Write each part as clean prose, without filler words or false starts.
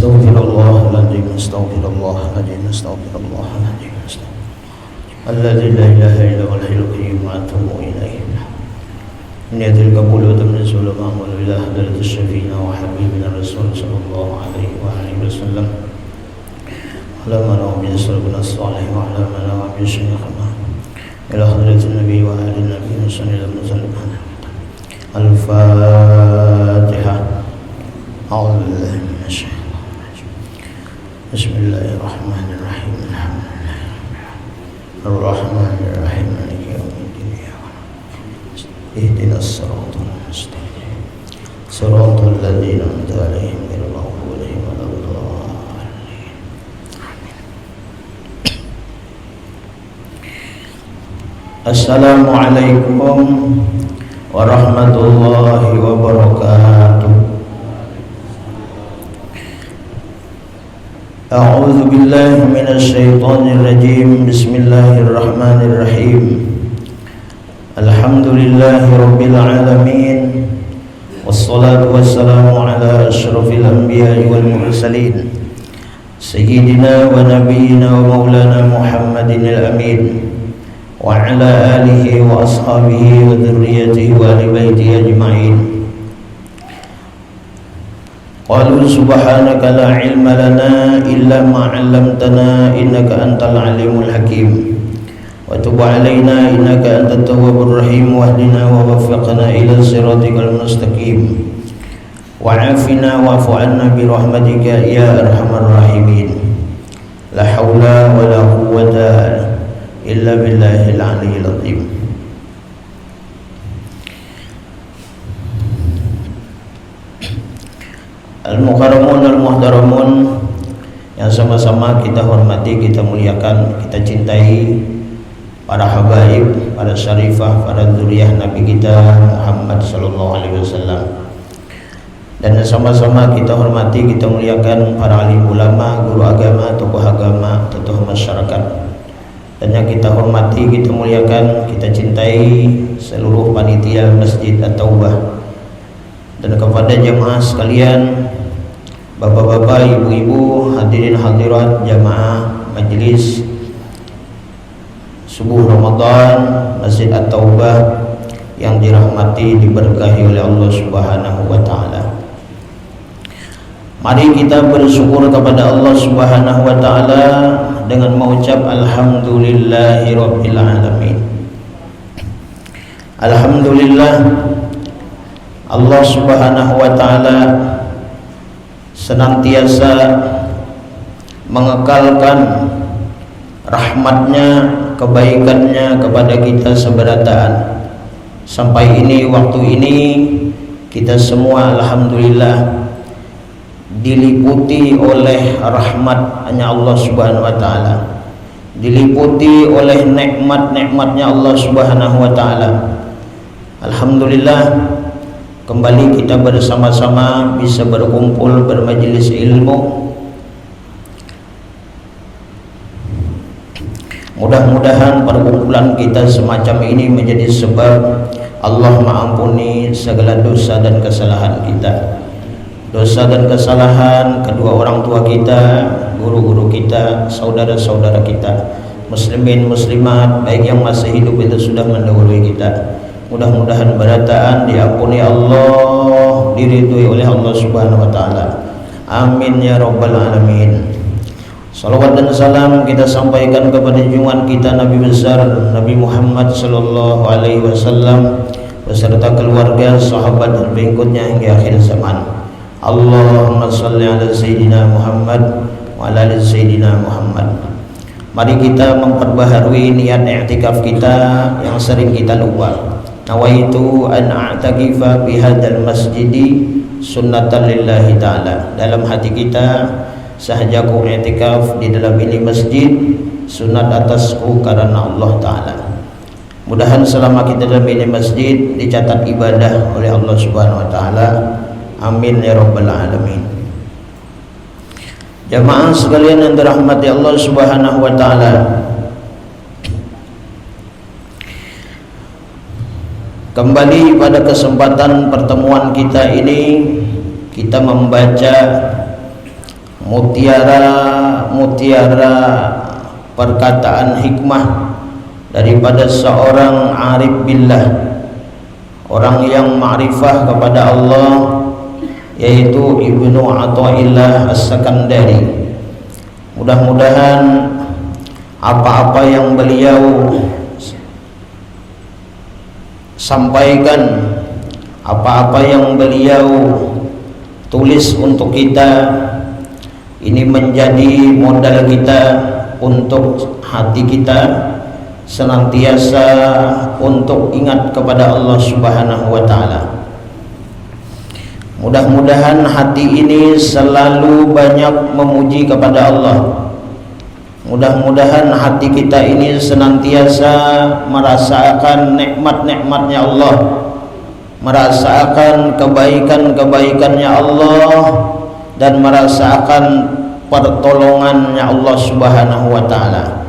Astaghfirullahaladzim, astaghfirullahaladzim, astaghfirullahaladzim, alladzi la ilaha illa huwal hayyul qayyum wa atubu ilaih. Niyatul qabul wa tamnizul ma'mul ila hadratis syafi'ina wa habibina rasul sallallahu alaihi wa alihi wasallam. Ala man bi sallallahu salih wa ala man bi syaykh ila hadratin nabi wa ali nabi sallallahu alaihi wasallam. Al-Fatihah. A'udzu Bismillahirrahmanirrahim. Ar-Rahmanirrahim. Maliki yaumiddin. Ihdinas siratal mustaqim. Siratal ladzina an'amta 'alaihim ghairil maghdubi 'alaihim waladdallin. Assalamualaikum warahmatullahi wabarakatuh. A'udzu billahi minasy syaithanir rajim. Bismillahirrahmanirrahim. Alhamdulillahi rabbil alamin. Wassalatu wassalamu ala asyrafil anbiya'i wal mursalin. Sayyidina wa nabiyyina wa maulana Muhammadinil amin. Wa ala alihi wa ashabihi wa dzurriyyatihi wa ahli baitihi ajma'in. Qalu subhanaka la ilma lana illa ma 'allamtana innaka antal alimul hakim. Wa tub 'alaina innaka antat tawwabur rahim wahdina wa waffiqna ila siratikal mustaqim. Wa 'afina wa'fu 'anna bi rahmatika ya arhamar rahimin. La haula wa la quwwata illa billahil 'aliyyil 'azim. Al-Mukarramun al-Muhtaramun yang sama-sama kita hormati, kita muliakan, kita cintai para habaib, para syarifah, para dzurriyyah Nabi kita Muhammad sallallahu alaihi wasallam. Dan sama-sama kita hormati, kita muliakan para alim ulama, guru agama, tokoh masyarakat. Dan yang kita hormati, kita muliakan, kita cintai seluruh panitia Masjid At-Taubah. Dan kepada jemaah sekalian, bapak-bapak, ibu-ibu, hadirin hadirat jamaah majelis subuh Ramadan Masjid At-Taubah yang dirahmati, diberkahi oleh Allah Subhanahu wa taala. Mari kita bersyukur kepada Allah Subhanahu wa taala dengan mengucap alhamdulillahirabbil alamin. Alhamdulillah, Allah Subhanahu wa taala senantiasa mengekalkan rahmatnya, kebaikannya kepada kita seberataan. Sampai waktu ini kita semua alhamdulillah diliputi oleh rahmatnya Allah Subhanahu wa taala, diliputi oleh nikmat-nikmatnya Allah Subhanahu wa taala. Alhamdulillah, kembali kita bersama-sama bisa berkumpul bermajelis ilmu. Mudah-mudahan perkumpulan kita semacam ini menjadi sebab Allah mengampuni segala dosa dan kesalahan kita. Dosa dan kesalahan kedua orang tua kita, guru-guru kita, saudara-saudara kita, muslimin muslimat baik yang masih hidup itu sudah mendahului kita. Mudah-mudahan berataan diampuni Allah, diridhoi oleh Allah Subhanahu wa taala. Amin ya rabbal alamin. Salawat dan salam kita sampaikan kepada junjungan kita Nabi besar Nabi Muhammad sallallahu alaihi wasallam beserta keluarga, sahabat dan pengikutnya hingga akhir zaman. Allahumma shalli ala sayyidina Muhammad wa ala ali sayyidina Muhammad. Mari kita memperbaharui niat i'tikaf kita yang sering kita lupa. Nawaitu an a'takifa bihadzal masjidi sunnatan lillahi ta'ala. Dalam hati kita, sahajaku i'tikaf di dalam ini masjid sunat atasku karena Allah ta'ala. Mudahan selama kita dalam ini masjid dicatat ibadah oleh Allah Subhanahu wa ta'ala. Amin ya rabbal alamin. Jamaah sekalian yang dirahmati Allah Subhanahu wa ta'ala, kembali pada kesempatan pertemuan kita ini, kita membaca mutiara perkataan hikmah daripada seorang arif billah, orang yang ma'rifah kepada Allah, yaitu Ibnu Athaillah As-Sakandari. Mudah-mudahan apa-apa yang beliau sampaikan, apa-apa yang beliau tulis untuk kita, ini menjadi modal kita untuk hati kita senantiasa untuk ingat kepada Allah Subhanahu wa taala. Mudah-mudahan hati ini selalu banyak memuji kepada Allah. Mudah-mudahan hati kita ini senantiasa merasakan nikmat-nikmatnya Allah, merasakan kebaikan-kebaikannya Allah, dan merasakan pertolongannya Allah Subhanahu wa taala.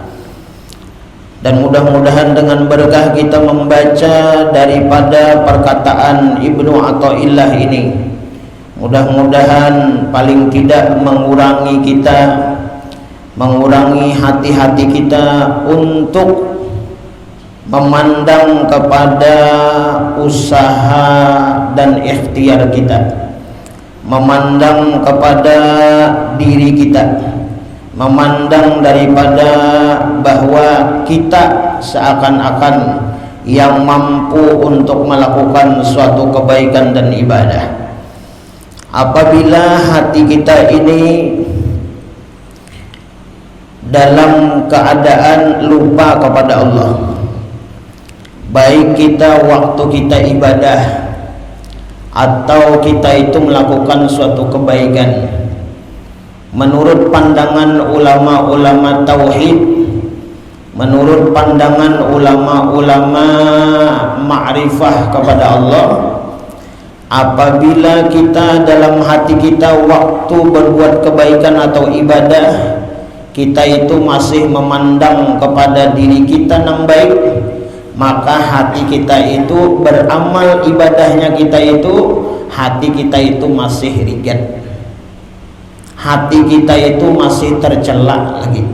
Dan mudah-mudahan dengan berkah kita membaca daripada perkataan Ibnu Athaillah ini, mudah-mudahan paling tidak mengurangi hati-hati kita untuk memandang kepada usaha dan ikhtiar kita, memandang kepada diri kita, memandang daripada bahwa kita seakan-akan yang mampu untuk melakukan suatu kebaikan dan ibadah. Apabila hati kita ini dalam keadaan lupa kepada Allah, baik kita waktu kita ibadah atau kita itu melakukan suatu kebaikan, menurut pandangan ulama-ulama tauhid, menurut pandangan ulama-ulama ma'rifah kepada Allah, apabila kita dalam hati kita waktu berbuat kebaikan atau ibadah, kita itu masih memandang kepada diri kita yang baik, maka hati kita itu beramal ibadahnya kita itu, hati kita itu masih rigat, hati kita itu masih tercela lagi.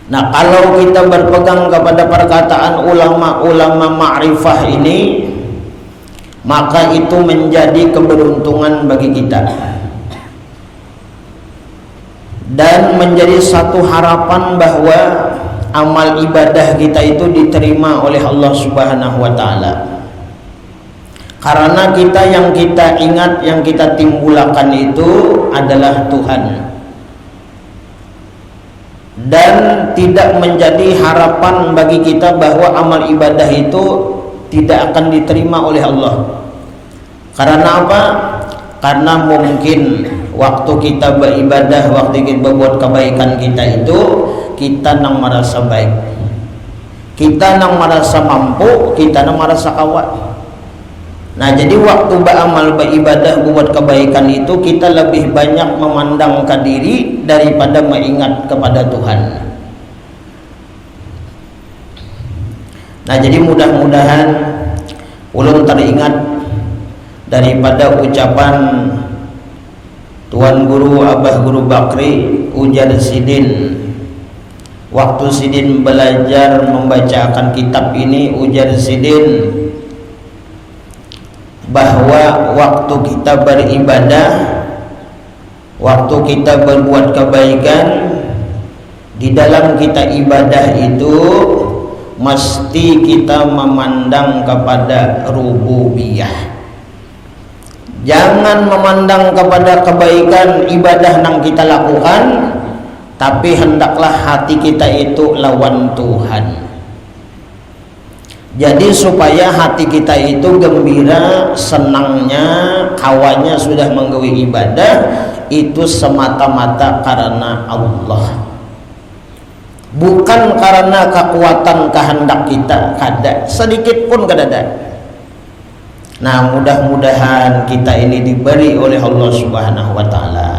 Nah, kalau kita berpegang kepada perkataan ulama-ulama ma'rifah ini, maka itu menjadi keberuntungan bagi kita dan menjadi satu harapan bahwa amal ibadah kita itu diterima oleh Allah Subhanahu wa taala. Karena yang kita ingat, yang kita timbulkan itu adalah Tuhan, dan tidak menjadi harapan bagi kita bahwa amal ibadah itu tidak akan diterima oleh Allah. Karena apa? Karena mungkin waktu kita beribadah, waktu kita berbuat kebaikan kita itu, kita nang merasa baik, kita nang merasa mampu, kita nang merasa kawat. Nah, jadi waktu beramal, beribadah, buat kebaikan itu, kita lebih banyak memandang ke diri daripada mengingat kepada Tuhan. Nah, jadi mudah-mudahan ulun teringat daripada ucapan Tuan Guru Abah Guru Bakri ujar Sidin, waktu Sidin belajar membacakan kitab ini, ujar Sidin bahwa waktu kita beribadah, waktu kita berbuat kebaikan, di dalam kita ibadah itu mesti kita memandang kepada rububiyah. Jangan memandang kepada kebaikan ibadah yang kita lakukan, tapi hendaklah hati kita itu lawan Tuhan. Jadi supaya hati kita itu gembira, senangnya, kawannya sudah menggawe ibadah, itu semata-mata karena Allah, bukan karena kekuatan kehendak kita, kada sedikit pun kada ada. Nah, mudah-mudahan kita ini diberi oleh Allah Subhanahu wa taala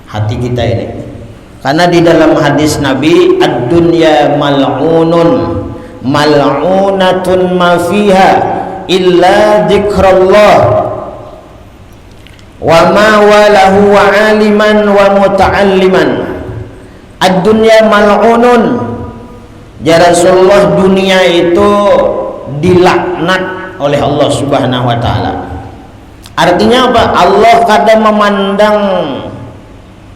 hati kita ini. Karena di dalam hadis Nabi, ad-dunya mal'unun mal'unatun ma fiha illa dzikrullah. wa ma walahu wa aliman wa muta'alliman. Ad-dunya mal'unun. Ya Rasulullah, dunia itu dilaknat oleh Allah Subhanahu wa taala. Artinya apa? Allah kadang memandang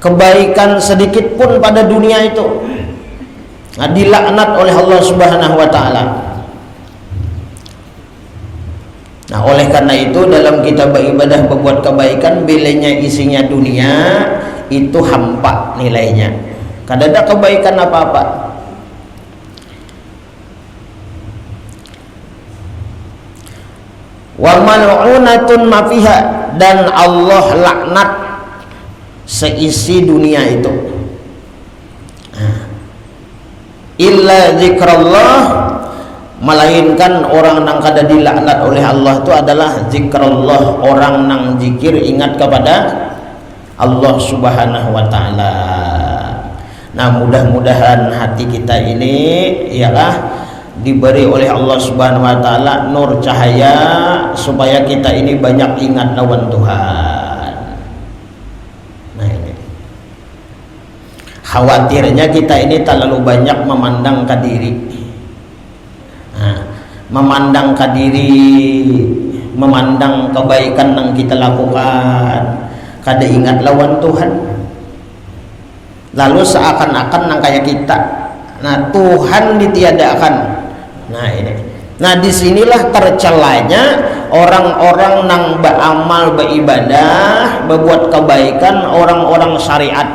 kebaikan sedikit pun pada dunia itu. Nah, dilaknat oleh Allah Subhanahu wa taala. Nah, oleh karena itu dalam kita beribadah berbuat kebaikan, bilanya isinya dunia, itu hampa nilainya. Kada ada kebaikan apa-apa. Wa mal'unatun ma fiha, dan Allah laknat seisi dunia itu. Illa zikrullah, melainkan orang nang kada dilaknat oleh Allah itu adalah zikrullah, orang nang zikir ingat kepada Allah Subhanahu wa taala. Nah, mudah-mudahan hati kita ini ialah diberi oleh Allah Subhanahu wa taala nur cahaya supaya kita ini banyak ingat lawan Tuhan. Nah, ini khawatirnya kita ini terlalu banyak memandang ke diri. Nah, memandang ke diri, memandang kebaikan yang kita lakukan, kada ingat lawan Tuhan. Lalu seakan-akan nang kayak kita. Nah, Tuhan ditiadakan. Nah, ini. Nah, disinilah tercelanya orang-orang nang beramal, beribadah, berbuat kebaikan, orang-orang syariat.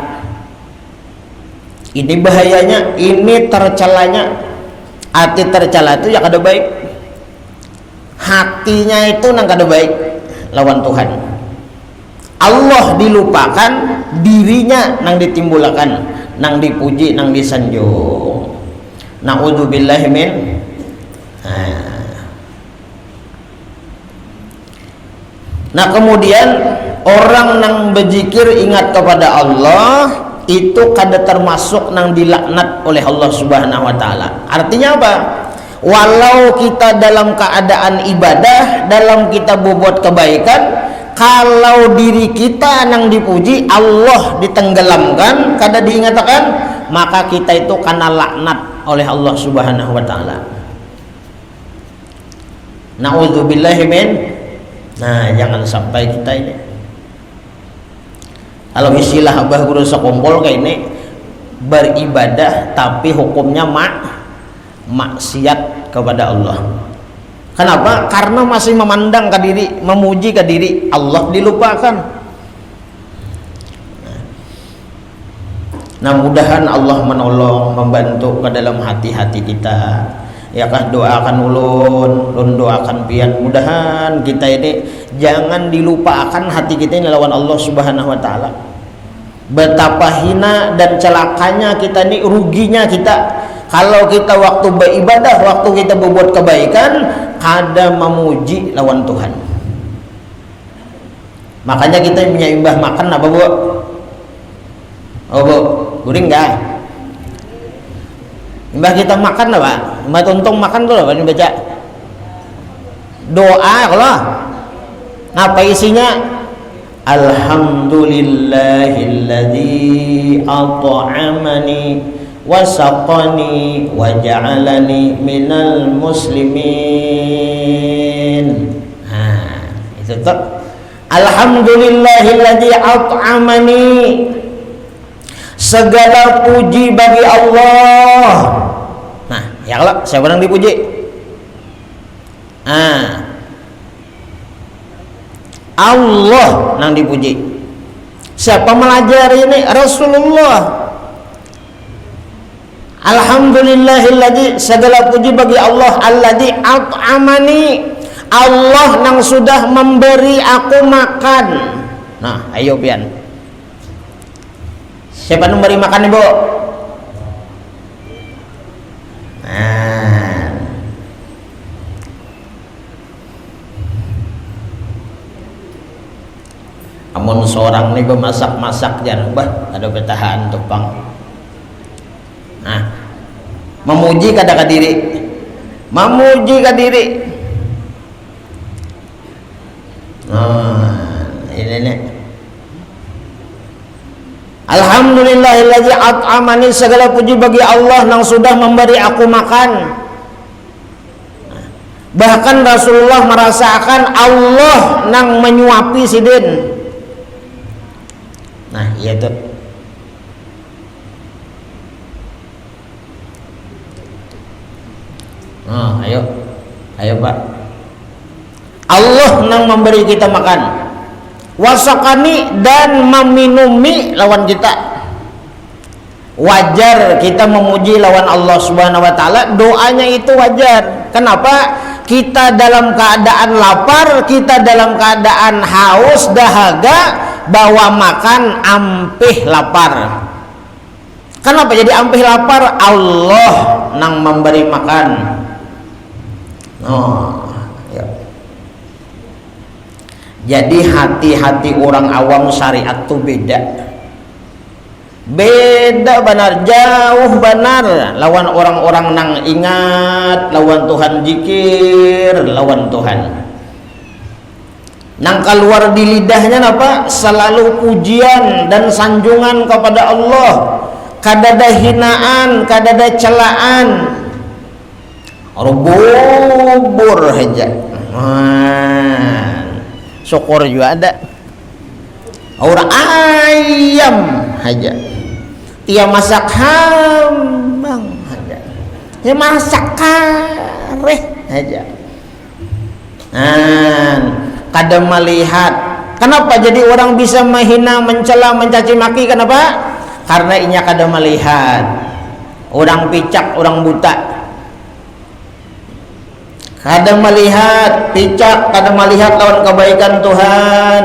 Ini bahayanya, ini tercelanya. Hati tercela itu ya kada baik. Hatinya itu nang kada baik lawan Tuhan. Allah dilupakan, dirinya nang ditimbulkan, nang dipuji, nang disanjung. Na'udzubillahi min. Nah, kemudian orang nang berzikir ingat kepada Allah itu kada termasuk nang dilaknat oleh Allah Subhanahu wa taala. Artinya apa? Walau kita dalam keadaan ibadah, dalam kita berbuat kebaikan, kalau diri kita nang dipuji, Allah ditenggelamkan, kada diingatkan, maka kita itu kena laknat oleh Allah Subhanahu wa taala. Na'udzubillahi min. Nah, jangan sampai kita ini, kalau istilah Abah Guru sekumpul kayak ini, beribadah tapi hukumnya maksiat kepada Allah. Kenapa? Karena masih memandang ke diri, memuji ke diri, Allah dilupakan. Nah, mudahan Allah menolong, membantu ke dalam hati-hati kita. Ya kah, doakan ulun doakan pian, mudahan kita ini jangan dilupakan hati kita ini lawan Allah Subhanahu wa taala. Betapa hina dan celakanya kita ini, ruginya kita kalau kita waktu beribadah, waktu kita berbuat kebaikan, kada memuji lawan Tuhan. Makanya kita menyembah makan apa, Bu? Oh, Bu, guring enggak? Mbah kita makan apa? Mbah tuntung makan tuh apa? Ini baca doa kalau apa isinya? Alhamdulillahilladzi at'amani wa saqani wa ja'alani minal muslimin. Nah, itu tuh. Alhamdulillahilladzi at'amani, segala puji bagi Allah. Nah, ya kalau siapa yang dipuji? Allah yang dipuji. Siapa melajari ini? Rasulullah. Alhamdulillahilladzi, segala puji bagi Allah, alladzi at'amani, Allah yang sudah memberi aku makan. Nah, ayo pian. Siapa yang memberi makan, Ibu? Nah, amun seorang nih bemasak-masak jangan bah ada betahan tupang. Nah, memuji kada ka diri, memuji ka diri. Nah, ini nih Alhamdulillahilladzi at'amani, segala puji bagi Allah yang sudah memberi aku makan. Bahkan Rasulullah merasakan Allah nang menyuapi sidin. Nah, iya tuh. Nah, ayo Pak. Allah nang memberi kita makan. Wasakani, dan meminumi lawan kita. Wajar kita memuji lawan Allah Subhanahu wa taala, doanya itu wajar. Kenapa? Kita dalam keadaan lapar, kita dalam keadaan haus, dahaga, bawa makan ampih lapar. Kenapa jadi ampih lapar? Allah nang memberi makan. Ya. Jadi hati-hati orang awam syariat tuh beda benar, jauh benar lawan orang-orang nang ingat lawan Tuhan, zikir lawan Tuhan, nang keluar di lidahnya apa? Selalu pujian dan sanjungan kepada Allah, kadada hinaan, kadada celaan, bubur aja. Syukur juga ada orang ayam aja, dia masak hambang aja, dia masak kareh aja. Kadang melihat, kenapa jadi orang bisa menghina, mencela, mencaci maki? Kenapa? Karena inya kadang melihat orang picak, orang buta, kadang melihat picak, kadang melihat lawan kebaikan Tuhan.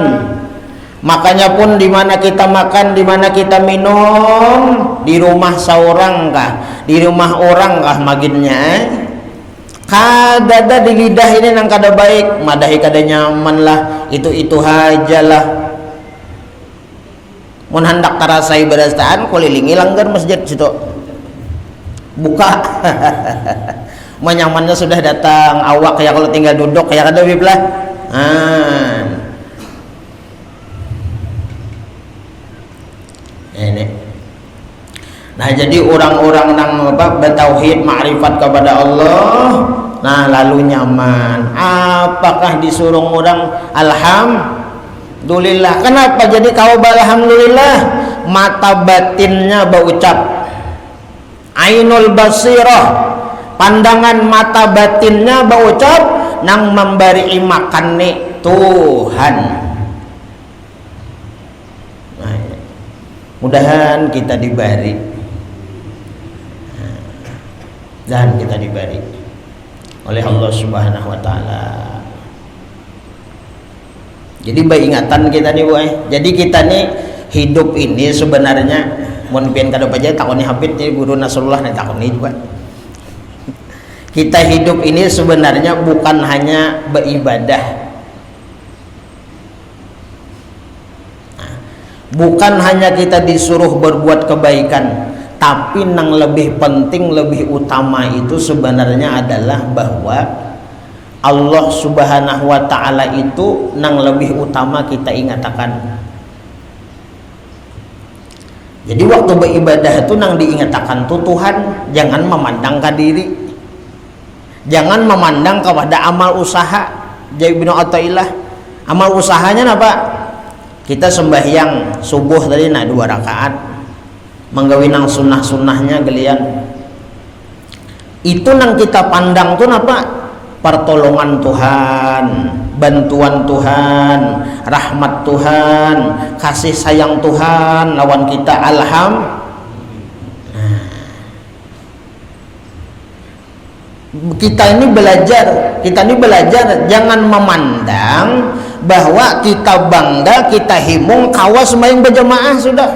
Makanya pun di mana kita makan, di mana kita minum, di rumah seorang kah, di rumah orang kah maginnya, kadada di lidah ini nang kada baik, madahi kada nyaman lah, itu aja lah. Mun hendak tarasai berastaan, kelilingi langgar masjid situ, buka. Menyamannya sudah datang, awak kayak kalau tinggal duduk kayak kada biblah. Ini. Nah, jadi orang-orang nang bertauhid, ma'rifat kepada Allah, nah lalu nyaman. Apakah disuruh orang alhamdulillah? Kenapa jadi kau alhamdulillah? Mata batinnya berucap, ainul basirah, pandangan mata batinnya berucap, nang memberi makan nih Tuhan. Nah, mudahan kita diberi, dan kita diberi oleh Allah Subhanahu wa taala. Jadi ingatan kita nih boy. Jadi kita nih hidup ini sebenarnya mun pian kada aja takoni habit nih guru Nasrullah nih takoni juga. Kita hidup ini sebenarnya bukan hanya beribadah, bukan hanya kita disuruh berbuat kebaikan, tapi yang lebih penting, lebih utama itu sebenarnya adalah bahwa Allah Subhanahu wa ta'ala itu yang lebih utama kita ingatakan. Jadi waktu beribadah itu yang diingatakan tuh Tuhan, jangan memandang ke diri, jangan memandang kepada amal usaha. Jadi bin Athaillah, amal usahanya apa? Kita sembahyang subuh tadi 2 rakaat, menggawi nang sunnah-sunnahnya gelian. Itu nang kita pandang tuh apa? Pertolongan Tuhan, bantuan Tuhan, rahmat Tuhan, kasih sayang Tuhan lawan kita. Kita ini belajar jangan memandang bahwa kita bangga, kita himung kawas sembahyang berjamaah sudah.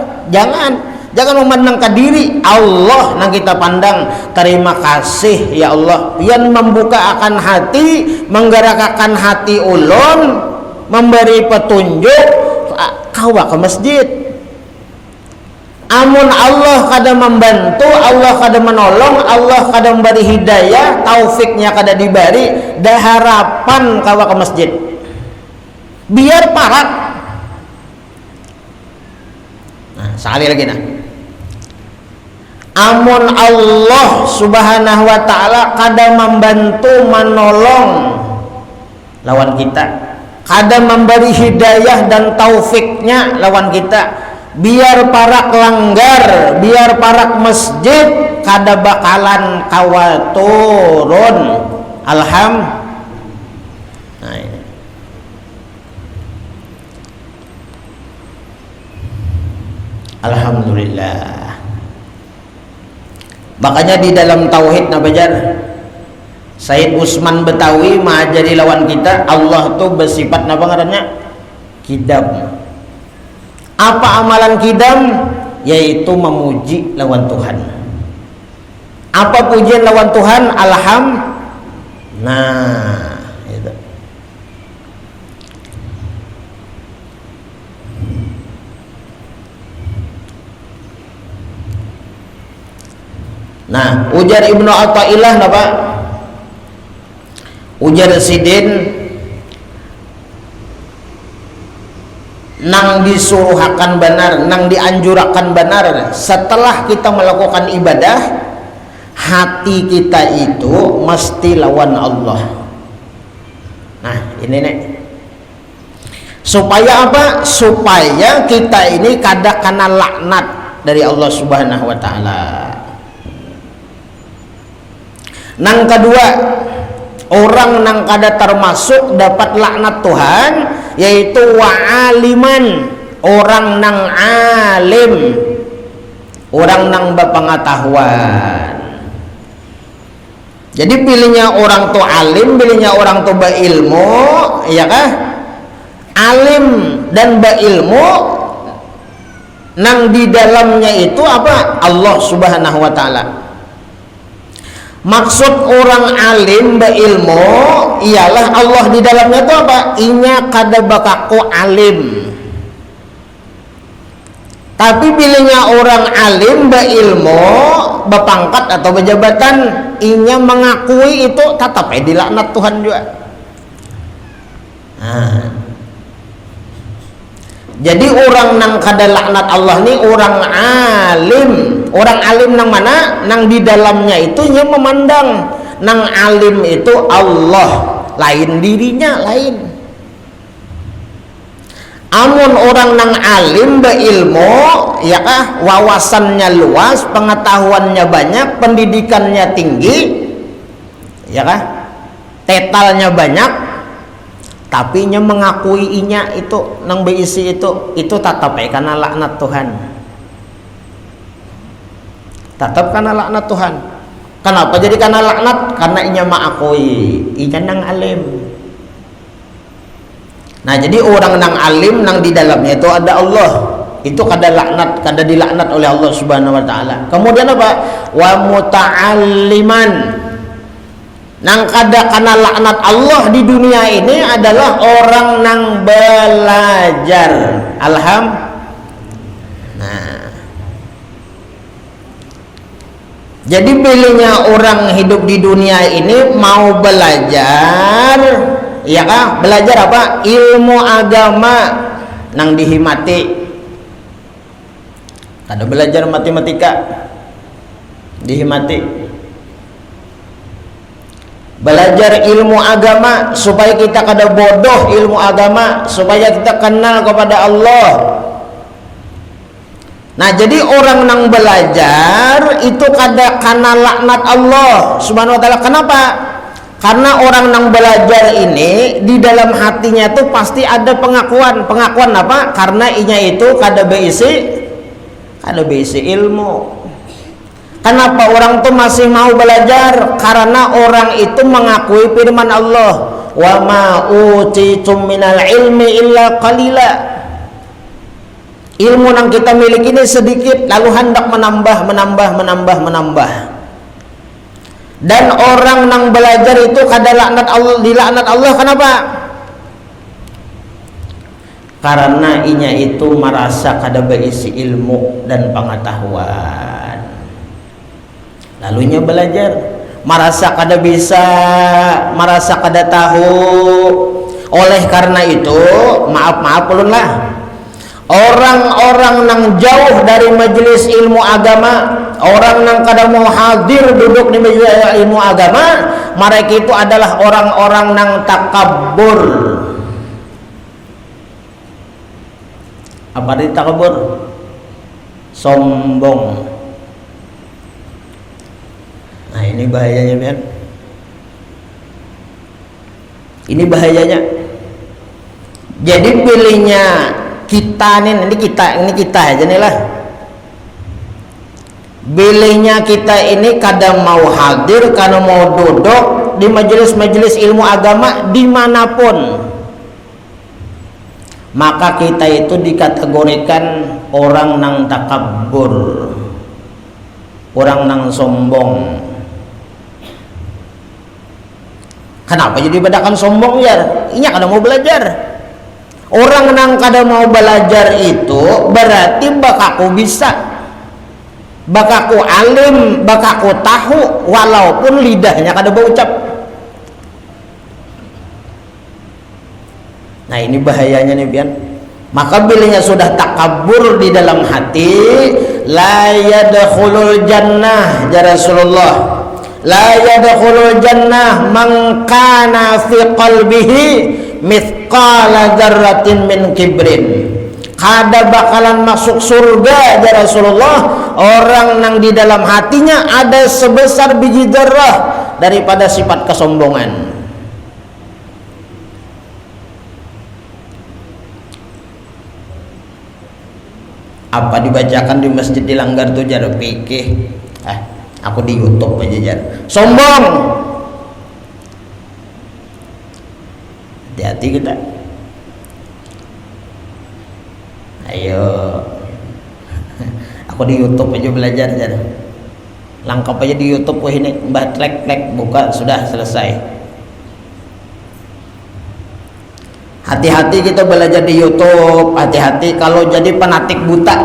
Jangan memandang ke diri, Allah nang kita pandang. Terima kasih ya Allah, pian membuka akan hati, menggerakkan hati ulun, memberi petunjuk kawa ke masjid. Amun Allah kada membantu, Allah kada menolong, Allah kada memberi hidayah, taufiknya kada diberi, dah harapan kawa ke masjid. Biar parat. Nah, sekali lagi nah. Amun Allah subhanahu wa ta'ala kada membantu menolong lawan kita, kada memberi hidayah dan taufiknya lawan kita, biar para kelanggar, biar para masjid kada bakalan kawaturun. Alhamdulillah. Makanya di dalam tauhid nabajar Said Usman Betawi mengajari lawan kita, Allah tuh bersifat napa ngarannya? Kidam. Apa amalan kidam? Yaitu memuji lawan Tuhan. Apa pujian lawan Tuhan? Nah, itu. Nah, ujar Ibnu Athaillah napa? Ujar sidin nang disuruhakan benar, nang dianjurakan benar setelah kita melakukan ibadah, hati kita itu mesti lawan Allah. Nah, ini nih. Supaya apa? Supaya kita ini kada kena laknat dari Allah Subhanahu wa taala. Nang kedua, orang nang kada termasuk dapat laknat Tuhan yaitu wa'aliman, orang nang alim, orang nang berpengetahuan. Jadi pilihnya orang tuh alim, pilihnya orang tuh berilmu, ya kah? Alim dan berilmu nang di dalamnya itu apa? Allah Subhanahu wa taala. Maksud orang alim berilmu ialah Allah di dalamnya itu apa? Inya kada bakaku alim. Tapi bilangnya orang alim berilmu, berpangkat atau berjabatan, inya mengakui itu tetap dilaknat Tuhan juga. Nah. Jadi orang nang kada laknat Allah ni orang alim. Orang alim nang mana? Nang di dalamnya itu nya memandang nang alim itu Allah, lain dirinya lain. Amun orang nang alim berilmu, ya kah, wawasannya luas, pengetahuannya banyak, pendidikannya tinggi, ya kah, tetalnya banyak, tapi nya mengakui inya itu nang beisi itu tetap karena laknat Tuhan. Tetap karena laknat Tuhan. Kenapa jadi karena laknat? Karena inya mengakui inya nang alim. Nah, jadi orang nang alim nang di dalamnya itu ada Allah. Itu kada laknat, kada dilaknat oleh Allah Subhanahu wa taala. Kemudian apa? Wa muta'alliman. Nang kada kana laknat Allah di dunia ini adalah orang nang belajar. Nah. Jadi pilihnya orang hidup di dunia ini mau belajar, ya kah? Belajar apa? Ilmu agama nang dihimati. Kada belajar matematika dihimati. Belajar ilmu agama supaya kita kada bodoh, ilmu agama supaya kita kenal kepada Allah. Nah, jadi orang nang belajar itu kada kana laknat Allah Subhanahu wa taala. Kenapa? Karena orang nang belajar ini di dalam hatinya tuh pasti ada pengakuan. Pengakuan apa? Karena inya itu kada beisi ilmu. Kenapa orang tuh masih mau belajar? Karena orang itu mengakui firman Allah, wa ma utitum minal ilmi illa qalila. Ilmu yang kita miliki ini sedikit, lalu hendak menambah. Dan orang yang belajar itu kada laknat Allah, dilaknat Allah. Kenapa? Karena inya itu merasa kada berisi ilmu dan pengetahuan. Lalunya belajar, merasa kada bisa, merasa kada tahu. Oleh karena itu, maaf ulun lah. orang-orang nang jauh dari majelis ilmu agama, orang nang kada mau hadir duduk di majelis ilmu agama, mereka itu adalah orang-orang nang takabur. Apa arti takabur? Sombong. Nah, ini bahayanya, kan? Ini bahayanya. Jadi pilihnya kita nih, ini kita aja nih lah. Pilihnya kita ini kadang mau hadir, kadang mau duduk di majelis-majelis ilmu agama dimanapun, maka kita itu dikategorikan orang nang takabur, orang nang sombong. Kenapa jadi bedakan sombong ya? Ini kada mau belajar. Orang nang kada mau belajar itu berarti bakaku bisa, bakaku alim, bakaku tahu, walaupun lidahnya kada berucap. Nah, ini bahayanya nih, pian. Maka bilanya sudah takabur di dalam hati, la yadkhulul jannah, ya Rasulullah. La yadkhulul jannah man kana fi qalbihi mithqala dzarratin min kibrin. Kada bakalan masuk surga, ya Rasulullah, orang yang di dalam hatinya ada sebesar biji zarrah daripada sifat kesombongan. Apa dibacakan di masjid dilanggar tuh jar pikir. Aku di YouTube aja jar. Sombong. Hati-hati kita. Ayo. Aku di YouTube aja belajar jar. Langkap aja di YouTube, wah ini mbah klek buka sudah selesai. Hati-hati kita belajar di YouTube, hati-hati kalau jadi fanatik buta.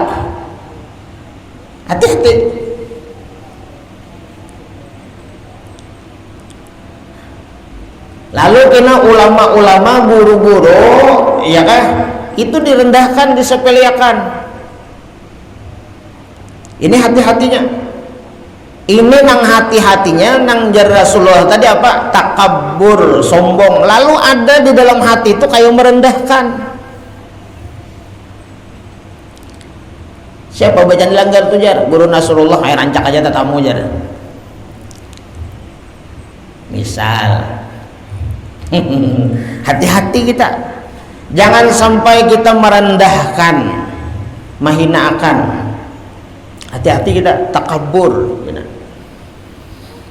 Hati-hati. Lalu kena ulama-ulama, guru-guru, ya kan? Itu direndahkan, disepelekan. Ini hati-hatinya. Ini nang hati-hatinya nang jar Rasulullah tadi apa? Takabur, sombong. Lalu ada di dalam hati itu kayak merendahkan. Siapa baca dilanggar tuh jar? Guru Nasrullah, air rancak aja tatamu jar. Misal. Hati-hati kita. Jangan sampai kita merendahkan, menghinakan. Hati-hati kita takabur.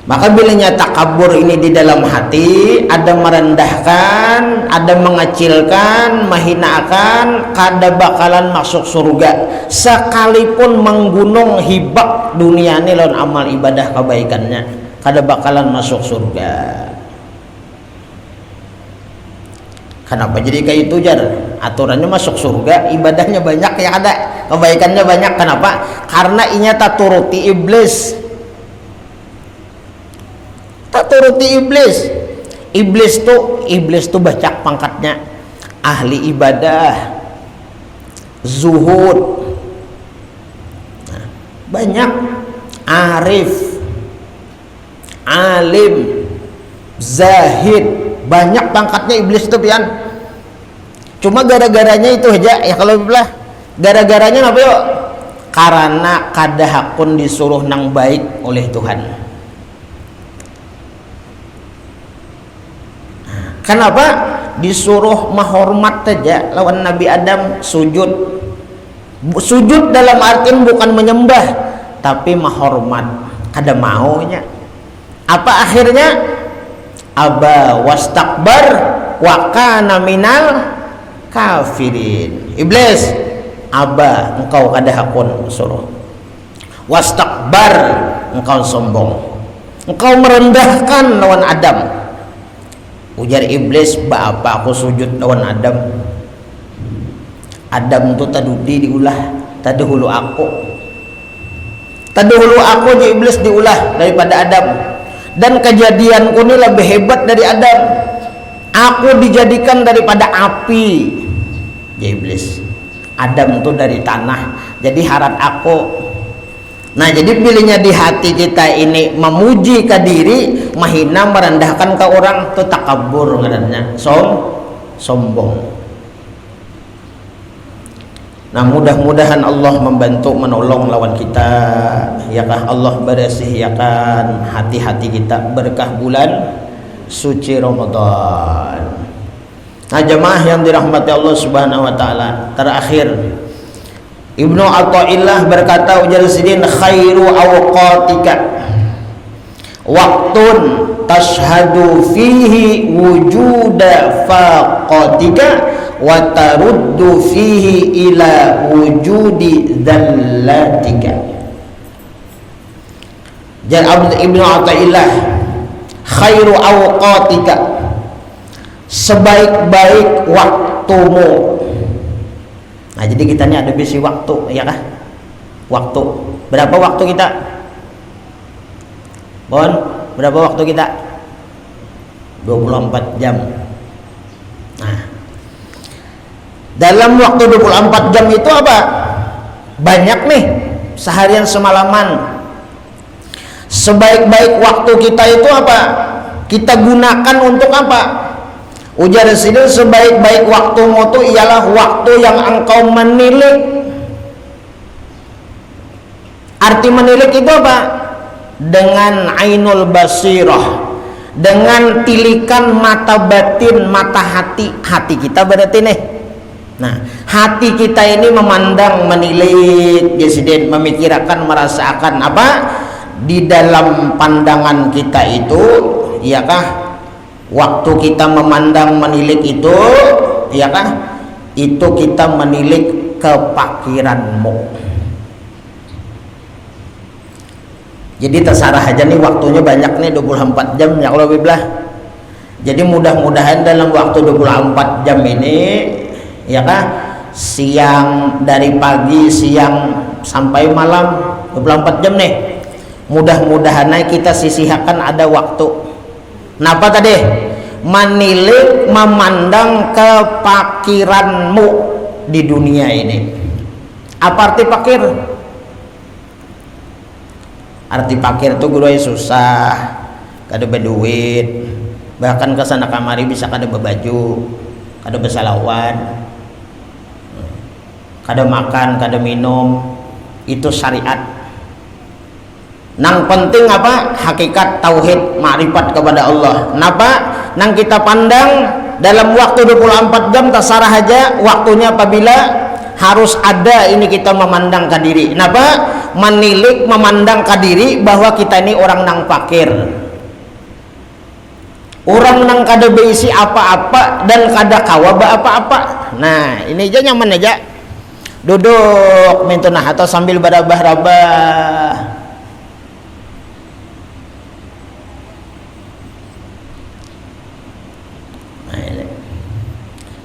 Maka bilanya takabur ini di dalam hati, ada merendahkan, ada mengecilkan, menghinakan, kada bakalan masuk surga. Sekalipun menggunung hibak dunia ini lawan amal ibadah kebaikannya, kada bakalan masuk surga. Kenapa jadi kayak itu jar? Aturannya masuk surga, ibadahnya banyak, ya ada kebaikannya banyak. Kenapa? Karena inya tak turuti iblis. Tak turuti iblis. Iblis tuh bacak pangkatnya ahli ibadah, zuhud, nah, banyak, arif, alim, zahid, banyak pangkatnya iblis itu, pian. Cuma gara-garanya itu aja ya, kalau bilang gara-garanya apa yuk? Karena kada hakun disuruh nang baik oleh Tuhan. Kenapa? Disuruh menghormat saja lawan Nabi Adam, sujud. Sujud dalam artian bukan menyembah, tapi menghormat. Kada maunya. Apa akhirnya? Aba wastakbar wa kana minal kafirin. Iblis, aba, engkau kada hakun suruh. Wastakbar, engkau sombong. Engkau merendahkan lawan Adam. Ujar iblis, apa aku sujud lawan Adam? Adam itu tadudi diulah, tadahulu aku. Tadahulu aku je iblis diulah daripada Adam. Dan kejadianku ini lebih hebat dari Adam. Aku dijadikan daripada api, ya iblis. Adam tuh dari tanah, jadi harat aku. Nah, jadi pilihnya di hati kita ini memuji ke diri, menghina merendahkan ke orang, itu takabur ngarannya, sombong. Nah, mudah-mudahan Allah membantu menolong lawan kita, ya kah? Allah bersihkan hati-hati kita berkah bulan suci Ramadan. Nah, jemaah yang dirahmati Allah Subhanahu wa taala, terakhir Ibnu Athaillah berkata, ujar sidin, khairu awqatika waqtun tashhadu fihi wujuda faqatika wa taruddu fihi ila wujudi dhallatika. Jadi Ibnu Athaillah, khairu awqatika, sebaik-baik waktumu. Nah, jadi kita ini ada bisi waktu, ya kah? Waktu. Berapa waktu kita? Bon, berapa waktu kita? 24 jam. Nah, dalam waktu 24 jam itu apa? Banyak nih, seharian semalaman. Sebaik-baik waktu kita itu apa? Kita gunakan untuk apa? Ujar sini, sebaik-baik waktumu itu ialah waktu yang engkau menilik. Arti menilik itu apa? Dengan ainul basirah, dengan tilikan mata batin, mata hati. Hati kita berarti nih. Nah, hati kita ini memandang, menilik, Jesiden, memikirkan, merasakan apa? Di dalam pandangan kita itu, iyakah? Waktu kita memandang, menilik itu, iyakah? Itu kita menilik kepakiranmu. Jadi terserah aja nih, waktunya banyak nih, 24 jam ya Allah billah. Jadi mudah-mudahan dalam waktu 24 jam ini, ya kah, siang, dari pagi, siang sampai malam, 24 jam nih, mudah-mudahan kita sisihkan ada waktu. Kenapa tadi? Menilik, memandang kepakiranmu di dunia ini. Apa arti pakir? Arti pakir itu guru susah, kada berduit, bahkan kesana kamari bisa kada berbaju, kada bersalawan, kada makan, kada minum, itu syariat. Nang penting apa? Hakikat tauhid, makrifat kepada Allah. Kenapa? Nang kita pandang dalam waktu 24 jam terserah aja waktunya, apabila harus ada ini kita memandang ke diri. Kenapa? Menilik, memandang ke diri bahwa kita ini orang nang fakir, orang nang kada beisi apa-apa dan kada kawaba apa-apa. Nah, ini aja nyaman aja, duduk mintunah atau sambil berabah-rabah. Nah, ini.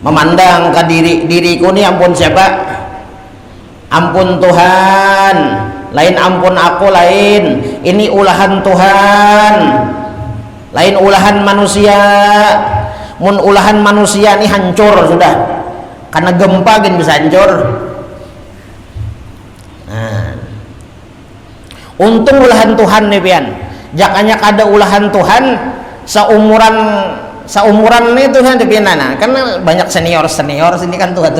Memandang ke diriku nih, ampun siapa? Ampun Tuhan, lain ampun aku, lain ini ulahan Tuhan, lain ulahan manusia. Mun ulahan manusia ini hancur sudah, karena gempa kan bisa hancur. Nah, untung ulahan Tuhan nih pian, jakanya kada ulahan Tuhan seumuran nih Tuhan di pian, nah, karena banyak senior sini kan Tuhan.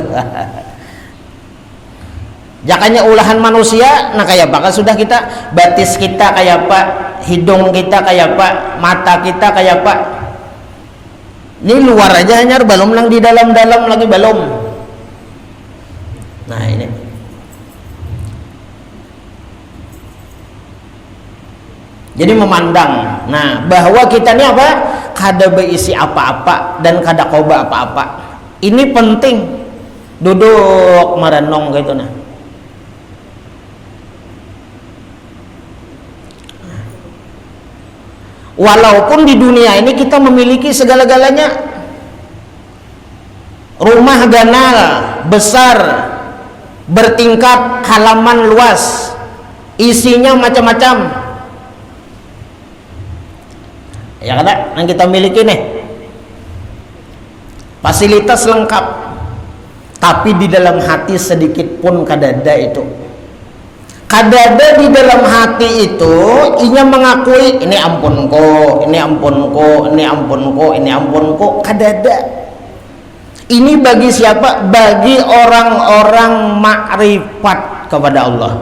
Jakanya ulahan manusia, nah kayak apa? Kan sudah kita, batis kita kayak apa, hidung kita kayak apa, mata kita kayak apa. Ini luar aja hanya, belum lang di dalam-dalam lagi belum. Nah ini. Jadi memandang, nah bahwa kita ini apa? Kada berisi apa-apa dan kada koba apa-apa. Ini penting. Duduk merenung gitu nah. Walaupun di dunia ini kita memiliki segala-galanya, rumah ganal besar bertingkat, halaman luas, isinya macam-macam, ya kada yang kita miliki nih, fasilitas lengkap, tapi di dalam hati sedikit pun kadada itu. Kadada di dalam hati itu inya mengakui ini ampunku, ini ampunku, ini ampunku, ini ampunku, kadada. Ini bagi siapa? Bagi orang-orang makrifat kepada Allah.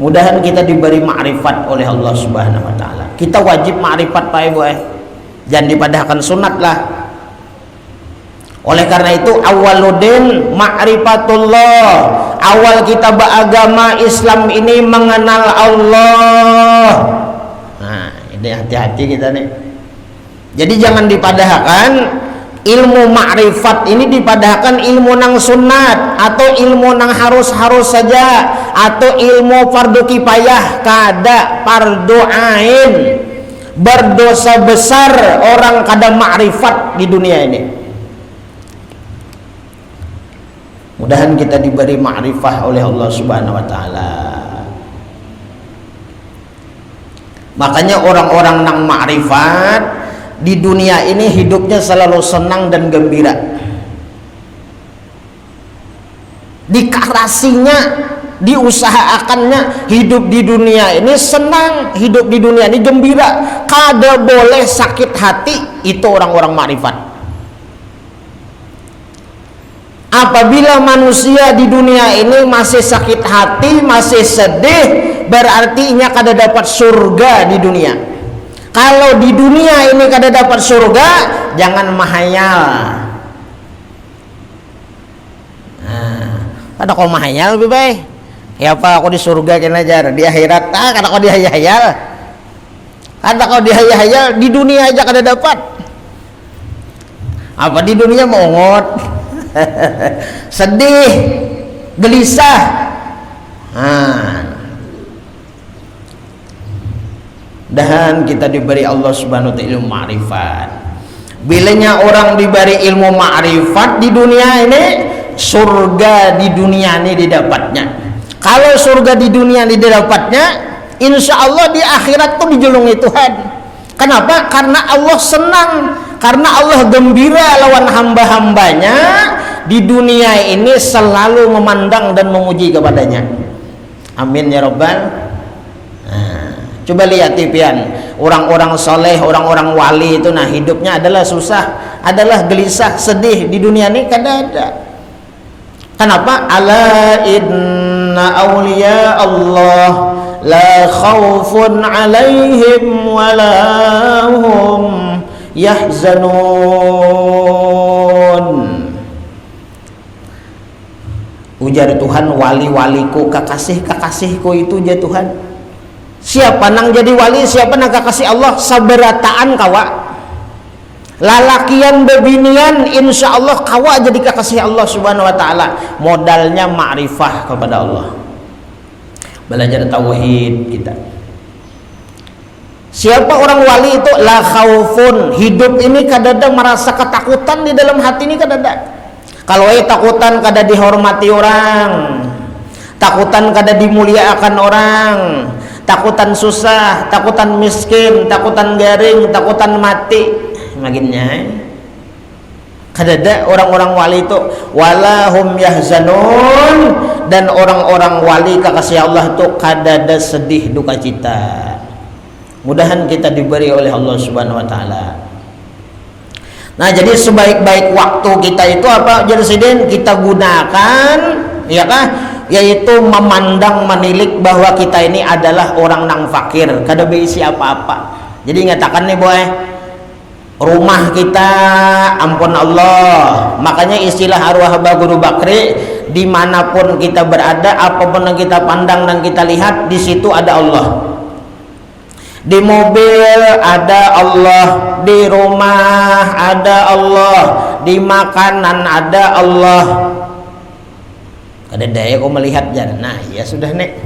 Mudahan kita diberi makrifat oleh Allah Subhanahu wa taala. Kita wajib makrifat Pak Ibu jangan dipadahkan sunat lah. Oleh karena itu awaludin ma'rifatullah, awal kita beragama Islam ini mengenal Allah. Nah ini hati-hati kita nih. Jadi jangan dipadahkan ilmu ma'rifat ini dipadahkan ilmu nang sunat atau ilmu nang harus saja atau ilmu fardu kifayah, kada fardu ain. Berdosa besar orang kada ma'rifat di dunia ini. Mudahan kita diberi ma'rifah oleh Allah Subhanahu wa taala. Makanya orang-orang nang ma'rifat di dunia ini hidupnya selalu senang dan gembira. Dikarasinya, diusahakannya hidup di dunia ini senang, hidup di dunia ini gembira, kada boleh sakit hati. Itu orang-orang ma'rifat. Apabila manusia di dunia ini masih sakit hati, masih sedih, berarti inya kada dapat surga di dunia. Kalau di dunia ini kada dapat surga, jangan mahayal. Kada kau mahayal lebih baik. Ya apa aku di surga kena jar, di akhirat kada kau dihayal. Kada kau dihayal, di dunia aja kada dapat. Apa di dunia mongot. Sedih, gelisah. Dan kita diberi Allah Subhanahu wa taala ilmu ma'rifat. Bilanya orang diberi ilmu ma'rifat di dunia ini, surga di dunia ini didapatnya. Kalau surga di dunia ini didapatnya, insya Allah di akhirat tuh dijulungi Tuhan. Kenapa? Karena Allah senang, karena Allah gembira lawan hamba-hambanya di dunia ini selalu memandang dan memuji kepadanya. Amin ya Rabbal. Coba lihat tipian orang-orang soleh, orang-orang wali itu, nah hidupnya adalah susah, adalah gelisah, sedih di dunia ini kada ada. Kenapa? Ala inna awliya Allah la khawfun alaihim wa la hum yahzanun. Ujar Tuhan, wali-waliku, kekasih-kekasihku itu ya Tuhan. Siapa nang jadi wali, siapa nang kekasih Allah, saberataan kawa. Lalakian bebinian insya Allah kawa jadi kekasih Allah Subhanahu wa taala. Modalnya ma'rifah kepada Allah. Belajar tauhid kita. Siapa orang wali itu? La khaufun, hidup ini kadada merasa ketakutan di dalam hati ini kadada. Kalau takutan kada dihormati orang, takutan kada dimuliakan orang, takutan susah, takutan miskin, takutan garing, takutan mati. Makinnya kadada orang-orang wali itu walahum yahzanun, dan orang-orang wali kekasih Allah itu kadada sedih duka cita. Mudahan kita diberi oleh Allah Subhanahu wa taala. Nah, jadi sebaik-baik waktu kita itu apa? Jadi kita gunakan, ya kah? Yaitu memandang, menilik bahwa kita ini adalah orang nang fakir, kada berisi apa-apa. Jadi ngatakan nih boy, rumah kita ampun Allah. Makanya istilah arwah Guru Bakri, dimanapun kita berada, apapun yang kita pandang dan kita lihat, di situ ada Allah. Di mobil ada Allah, di rumah ada Allah, di makanan ada Allah. Ada daya kau melihat jan. Nah ya sudah nek.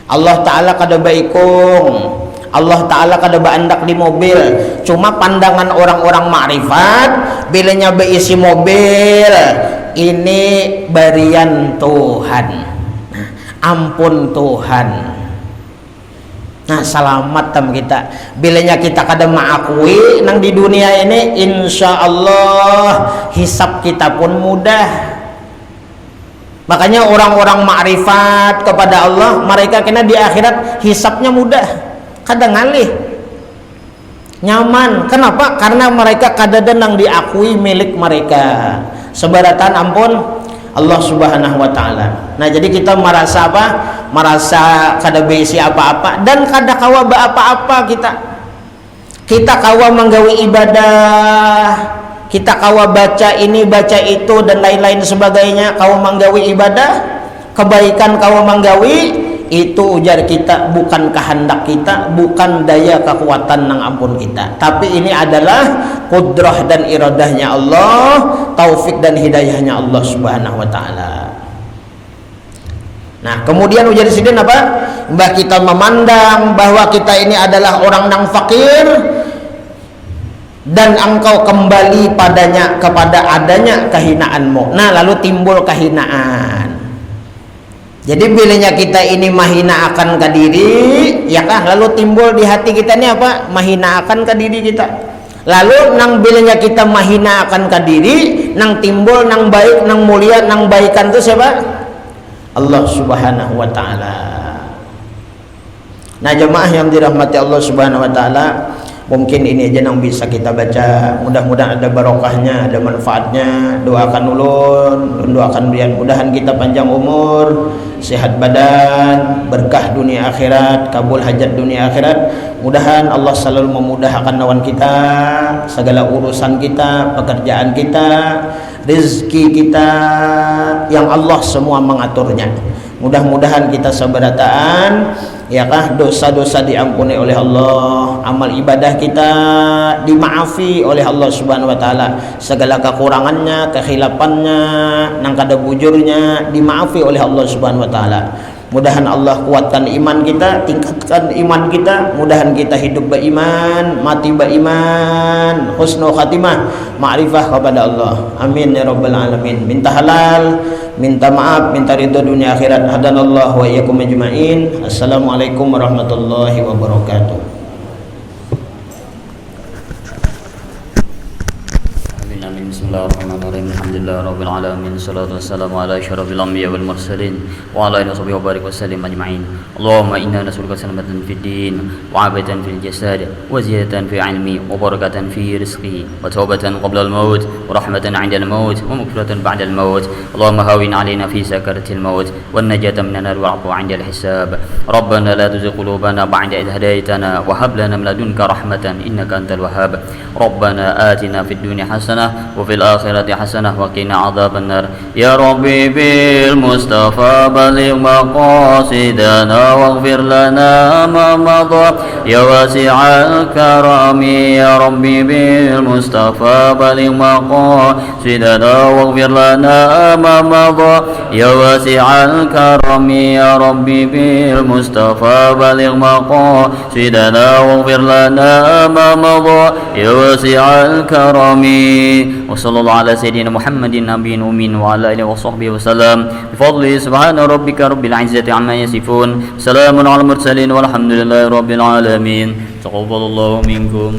Allah Ta'ala kada baikung, Allah Ta'ala kada baandak di mobil. Cuma pandangan orang-orang makrifat, bilanya beisi mobil ini barian Tuhan. Ampun Tuhan. Nah selamat tam kita. Bilanya kita kada mengakui nang di dunia ini, insya Allah hisab kita pun mudah. Makanya orang-orang makrifat kepada Allah, mereka kena di akhirat hisabnya mudah, kada ngalih, nyaman. Kenapa? Karena mereka kada nang diakui milik mereka. Sebaratan ampun Allah Subhanahu wa taala. Nah, jadi kita merasa apa? Merasa kada besi apa-apa dan kada kawa apa-apa kita. Kita kawa menggawi ibadah, kita kawa baca ini, baca itu dan lain-lain sebagainya, kawa menggawi ibadah, kebaikan kawa menggawi, itu ujar kita bukan kehendak kita, bukan daya kekuatan nang ampun kita, tapi ini adalah kudrah dan iradahnya Allah, taufik dan hidayahnya Allah Subhanahu wa taala. Nah, kemudian ujar sidin apa? Mbah kita memandang bahwa kita ini adalah orang nang fakir dan engkau kembali padanya kepada adanya kehinaanmu. Nah, lalu timbul kehinaan. Jadi bilanya kita ini mahina akan ke diri, ya kah? Lalu timbul di hati kita ini apa? Mahina akan ke diri kita. Lalu nang bilanya kita mahina akan ke diri, nang timbul nang baik, nang mulia, nang baikan itu siapa? Allah Subhanahu wa taala. Nah, jemaah yang dirahmati Allah Subhanahu wa taala, mungkin ini aja yang bisa kita baca. Mudah-mudahan ada barokahnya, ada manfaatnya. Doakan ulun, doakan belian, mudahan kita panjang umur, sehat badan, berkah dunia akhirat, kabul hajat dunia akhirat. Mudahan Allah selalu memudahkan lawan kita, segala urusan kita, pekerjaan kita, rezeki kita, yang Allah semua mengaturnya. Mudah-mudahan kita sabarataan, ya kah, dosa-dosa diampuni oleh Allah, amal ibadah kita dimaafi oleh Allah Subhanahu wa taala, segala kekurangannya, kehilapannya, nang kada bujurnya dimaafi oleh Allah Subhanahu wa taala. Mudahan Allah kuatkan iman kita, tingkatkan iman kita, mudahan kita hidup beriman, mati beriman, husnul khatimah, ma'rifah kepada Allah. Amin ya rabbal alamin. Minta halal, minta maaf, minta ridho dunia akhirat. Hadanallahu wa iyyakum ajma'in. Assalamualaikum warahmatullahi wabarakatuh. Bismillahirrahmanirrahim. Alhamdulillahirabbil alamin. Shallallahu wassalamu ala asyrafil anbiya wal mursalin wa ala alihi washabihi wa barik wasallim ajma'in. Allahumma inna nas'aluka salamatan fid din wa 'afiyatan fil jasad wa ziyadatan fi 'ilmi wa barakatan fi rizqi wa tawbatan qabla al maut wa rahmatan 'inda al maut wa maghfiratan ba'da al maut. Allahumma hawwin 'alaina fi sakaratil maut wan najata minan nar wa'fu 'inda al hisab. Rabbana la tuzigh qulubana ba'da idh hadaytana wa hab lana min ladunka rahmatan innaka antal wahhab. Rabbana atina fid dunya hasanah wa fil akhirati hasanah wa qina adzabannar. Ya Rabbi bil Mustafa baligh maqasidana waghfir lana ma madha ya wasi'al karami. Ya Rabbi bil Mustafa baligh maqasidana waghfir lana ma madha ya wasi'al karami. Ya Rabbi bil Mustafa baligh maqasidana waghfir lana ma madha ya wasi'al karami. Wassallallahu ala sayyidina Muhammadin nabiyyin ummin wa ala alihi wa sahbihi wasallam. Bifadli subhana rabbika rabbil izzati amma yasifun. Salamun ala mursalin walhamdulillahi rabbil alamin. Taqabbalallahu minkum.